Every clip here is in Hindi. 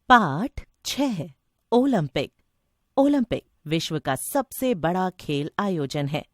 पाठ 6। ओलंपिक। ओलंपिक विश्व का सबसे बड़ा खेल आयोजन है।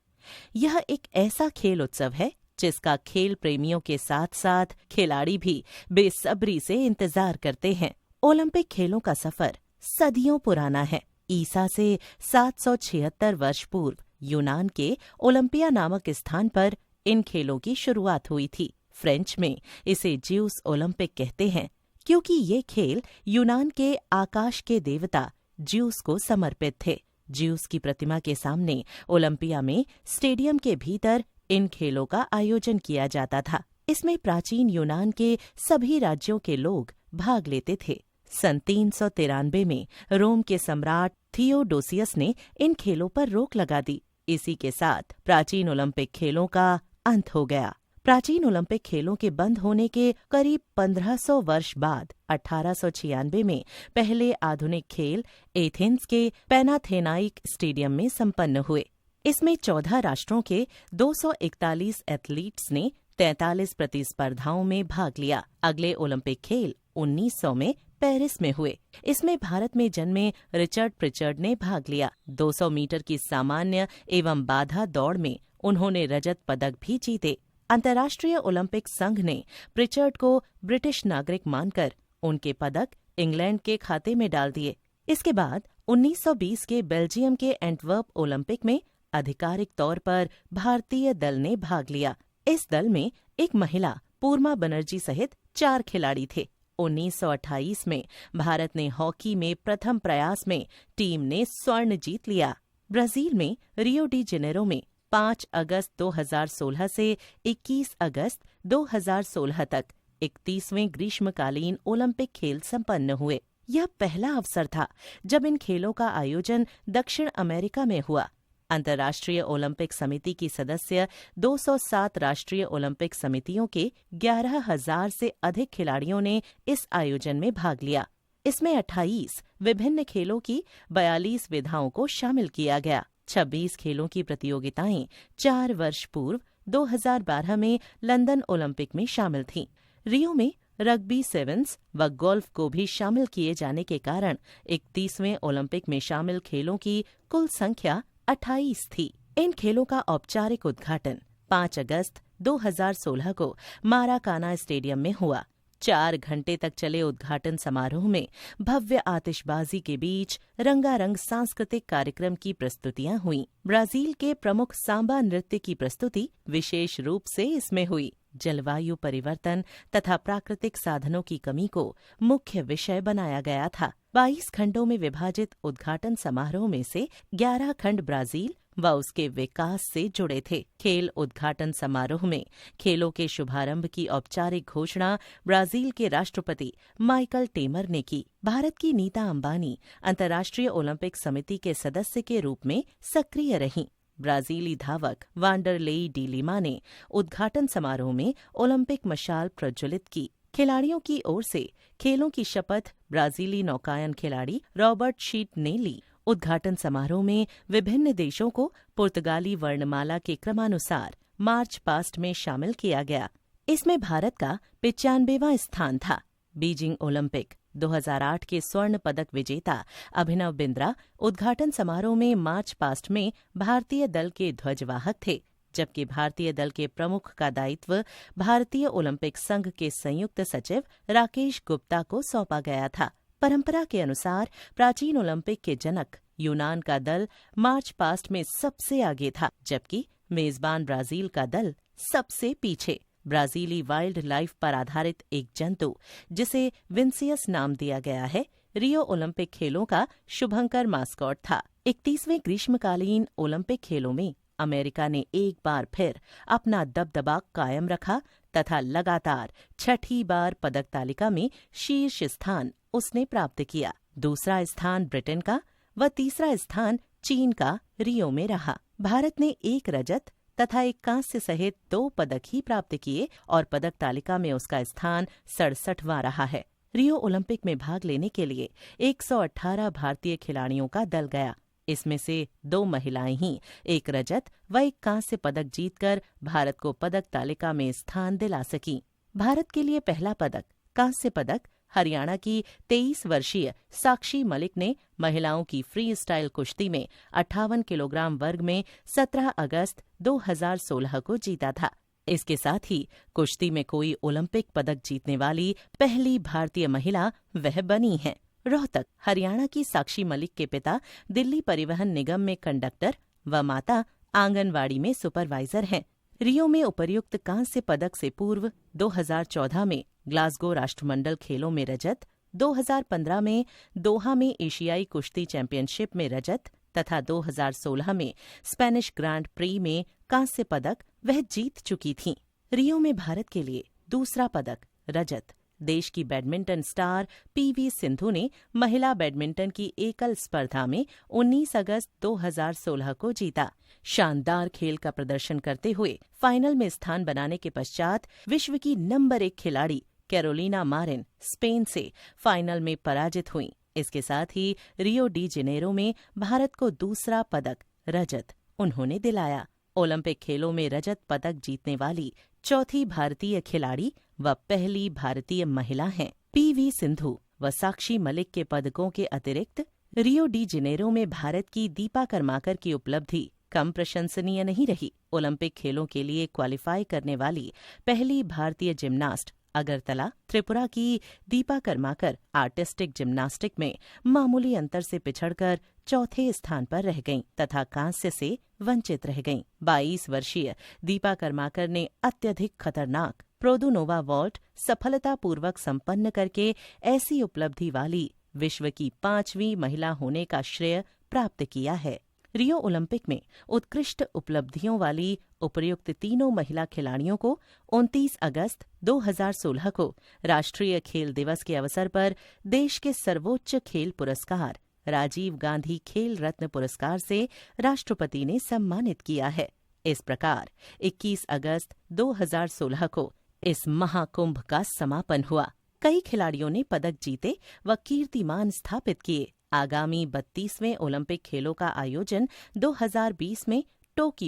यह एक ऐसा खेल उत्सव है जिसका खेल प्रेमियों के साथ साथ खिलाड़ी भी बेसब्री से इंतजार करते हैं। ओलंपिक खेलों का सफर सदियों पुराना है। ईसा से 776 वर्ष पूर्व यूनान के ओलंपिया नामक स्थान पर इन खेलों की शुरुआत हुई थी। फ्रेंच में इसे ज्यूस ओलंपिक कहते हैं, क्योंकि ये खेल यूनान के आकाश के देवता ज्यूस को समर्पित थे। ज्यूस की प्रतिमा के सामने ओलंपिया में स्टेडियम के भीतर इन खेलों का आयोजन किया जाता था। इसमें प्राचीन यूनान के सभी राज्यों के लोग भाग लेते थे। सन 393 में रोम के सम्राट थियोडोसियस ने इन खेलों पर रोक लगा दी। इसी के साथ प्राचीन ओलंपिक खेलों का अंत हो गया। प्राचीन ओलंपिक खेलों के बंद होने के करीब 1500 वर्ष बाद 1896 में पहले आधुनिक खेल एथेंस के पैनाथेनाइक स्टेडियम में संपन्न हुए। इसमें 14 राष्ट्रों के 241 एथलीट्स ने 43 प्रतिस्पर्धाओं में भाग लिया। अगले ओलंपिक खेल 1900 में पेरिस में हुए। इसमें भारत में जन्मे रिचर्ड प्रिचर्ड ने भाग लिया। 200 मीटर की सामान्य एवं बाधा दौड़ में उन्होंने रजत पदक भी जीते। अंतर्राष्ट्रीय ओलंपिक संघ ने प्रिचर्ड को ब्रिटिश नागरिक मानकर उनके पदक इंग्लैंड के खाते में डाल दिए। इसके बाद 1920 के बेल्जियम के एंटवर्प ओलंपिक में आधिकारिक तौर पर भारतीय दल ने भाग लिया। इस दल में एक महिला पूर्मा बनर्जी सहित 4 खिलाड़ी थे। 1928 में भारत ने हॉकी में प्रथम प्रयास में टीम ने स्वर्ण जीत लिया। ब्राजील में रियो डी जेनेरो में 5 अगस्त 2016 से 21 अगस्त 2016 तक 31वें ग्रीष्मकालीन ओलंपिक खेल संपन्न हुए। यह पहला अवसर था जब इन खेलों का आयोजन दक्षिण अमेरिका में हुआ। अंतर्राष्ट्रीय ओलंपिक समिति की सदस्य 207 राष्ट्रीय ओलंपिक समितियों के 11,000 से अधिक खिलाड़ियों ने इस आयोजन में भाग लिया। इसमें 28 विभिन्न खेलों की 42 विधाओं को शामिल किया गया। 26 खेलों की प्रतियोगिताएं 4 वर्ष पूर्व 2012 में लंदन ओलंपिक में शामिल थीं। रियो में रग्बी सेवेंस व गोल्फ को भी शामिल किए जाने के कारण 31वें ओलंपिक में शामिल खेलों की कुल संख्या 28 थी। इन खेलों का औपचारिक उद्घाटन 5 अगस्त 2016 को माराकाना स्टेडियम में हुआ। 4 घंटे तक चले उद्घाटन समारोह में भव्य आतिशबाजी के बीच रंगारंग सांस्कृतिक कार्यक्रम की प्रस्तुतियां हुईं। ब्राजील के प्रमुख सांबा नृत्य की प्रस्तुति विशेष रूप से इसमें हुई। जलवायु परिवर्तन तथा प्राकृतिक साधनों की कमी को मुख्य विषय बनाया गया था। 22 खंडों में विभाजित उद्घाटन समारोह में से 11 खंड ब्राजील व उसके विकास से जुड़े थे। खेल उद्घाटन समारोह में खेलों के शुभारंभ की औपचारिक घोषणा ब्राजील के राष्ट्रपति माइकल टेमर ने की। भारत की नीता अंबानी अंतर्राष्ट्रीय ओलंपिक समिति के सदस्य के रूप में सक्रिय रहीं। ब्राजीली धावक वांडरलेई डी लिमा ने उद्घाटन समारोह में ओलंपिक मशाल प्रज्वलित की। खिलाड़ियों की ओर से खेलों की शपथ ब्राजीली नौकायन खिलाड़ी रॉबर्ट शीट ने ली। उद्घाटन समारोह में विभिन्न देशों को पुर्तगाली वर्णमाला के क्रमानुसार मार्च पास्ट में शामिल किया गया। इसमें भारत का 95वां स्थान था। बीजिंग ओलंपिक 2008 के स्वर्ण पदक विजेता अभिनव बिंद्रा उद्घाटन समारोह में मार्च पास्ट में भारतीय दल के ध्वजवाहक थे, जबकि भारतीय दल के प्रमुख का दायित्व भारतीय ओलंपिक संघ के संयुक्त सचिव राकेश गुप्ता को सौंपा गया था। परंपरा के अनुसार प्राचीन ओलंपिक के जनक यूनान का दल मार्च पास्ट में सबसे आगे था, जबकि मेजबान ब्राजील का दल सबसे पीछे। ब्राजीली वाइल्ड लाइफ पर आधारित एक जंतु, जिसे विंसियस नाम दिया गया है, रियो ओलंपिक खेलों का शुभंकर मास्कॉट था। 31वें ग्रीष्मकालीन ओलंपिक खेलों में अमेरिका ने एक बार फिर अपना दबदबा कायम रखा तथा लगातार 6ठी बार पदक तालिका में शीर्ष स्थान उसने प्राप्त किया। दूसरा स्थान ब्रिटेन का व तीसरा स्थान चीन का रियो में रहा। भारत ने 1 रजत तथा 1 कांस्य सहित 2 पदक ही प्राप्त किए और पदक तालिका में उसका स्थान 67वां रहा है। रियो ओलंपिक में भाग लेने के लिए 118 भारतीय खिलाड़ियों का दल गया। इसमें से 2 महिलाएं ही 1 रजत व 1 कांस्य पदक जीतकर भारत को पदक तालिका में स्थान दिला सकीं। भारत के लिए पहला पदक कांस्य पदक हरियाणा की 23 वर्षीय साक्षी मलिक ने महिलाओं की फ्री स्टाइल कुश्ती में 58 किलोग्राम वर्ग में 17 अगस्त 2016 को जीता था। इसके साथ ही कुश्ती में कोई ओलंपिक पदक जीतने वाली पहली भारतीय महिला वह बनी है। रोहतक, हरियाणा की साक्षी मलिक के पिता दिल्ली परिवहन निगम में कंडक्टर व माता आंगनवाड़ी में सुपरवाइजर हैं। रियो में उपर्युक्त कांस्य पदक से पूर्व 2014 में ग्लासगो राष्ट्रमंडल खेलों में रजत, 2015 में दोहा में एशियाई कुश्ती चैंपियनशिप में रजत तथा 2016 में स्पेनिश ग्रांड प्री में कांस्य पदक वह जीत चुकी थीं। रियो में भारत के लिए दूसरा पदक रजत देश की बैडमिंटन स्टार पीवी सिंधु ने महिला बैडमिंटन की एकल स्पर्धा में 19 अगस्त 2016 को जीता। शानदार खेल का प्रदर्शन करते हुए फाइनल में स्थान बनाने के पश्चात विश्व की नंबर 1 खिलाड़ी कैरोलिना मारिन स्पेन से फाइनल में पराजित हुईं। इसके साथ ही रियो डी जेनेरो में भारत को दूसरा पदक रजत उन्होंने दिलाया। ओलंपिक खेलों में रजत पदक जीतने वाली चौथी भारतीय खिलाड़ी व पहली भारतीय महिला हैं। पीवी सिंधु व साक्षी मलिक के पदकों के अतिरिक्त रियो डी जेनेरो में भारत की दीपा कर्माकर की उपलब्धि कम प्रशंसनीय नहीं रही। ओलंपिक खेलों के लिए क्वालिफाई करने वाली पहली भारतीय जिम्नास्ट अगरतला, त्रिपुरा की दीपा कर्माकर आर्टिस्टिक जिम्नास्टिक में मामूली अंतर से पिछड़कर चौथे स्थान पर रह गईं तथा कांस्य से वंचित रह गईं। 22 वर्षीय दीपा कर्माकर ने अत्यधिक खतरनाक प्रोदुनोवा वॉल्ट सफलतापूर्वक संपन्न करके ऐसी उपलब्धि वाली विश्व की 5वीं महिला होने का श्रेय प्राप्त किया है। रियो ओलंपिक में उत्कृष्ट उपलब्धियों वाली उपर्युक्त तीनों महिला खिलाड़ियों को 29 अगस्त 2016 को राष्ट्रीय खेल दिवस के अवसर पर देश के सर्वोच्च खेल पुरस्कार राजीव गांधी खेल रत्न पुरस्कार से राष्ट्रपति ने सम्मानित किया है। इस प्रकार 21 अगस्त 2016 को इस महाकुंभ का समापन हुआ। कई खिलाड़ियों ने पदक जीते व कीर्तिमान स्थापित किए। आगामी 32वें ओलंपिक खेलों का आयोजन 2020 में टोक्यो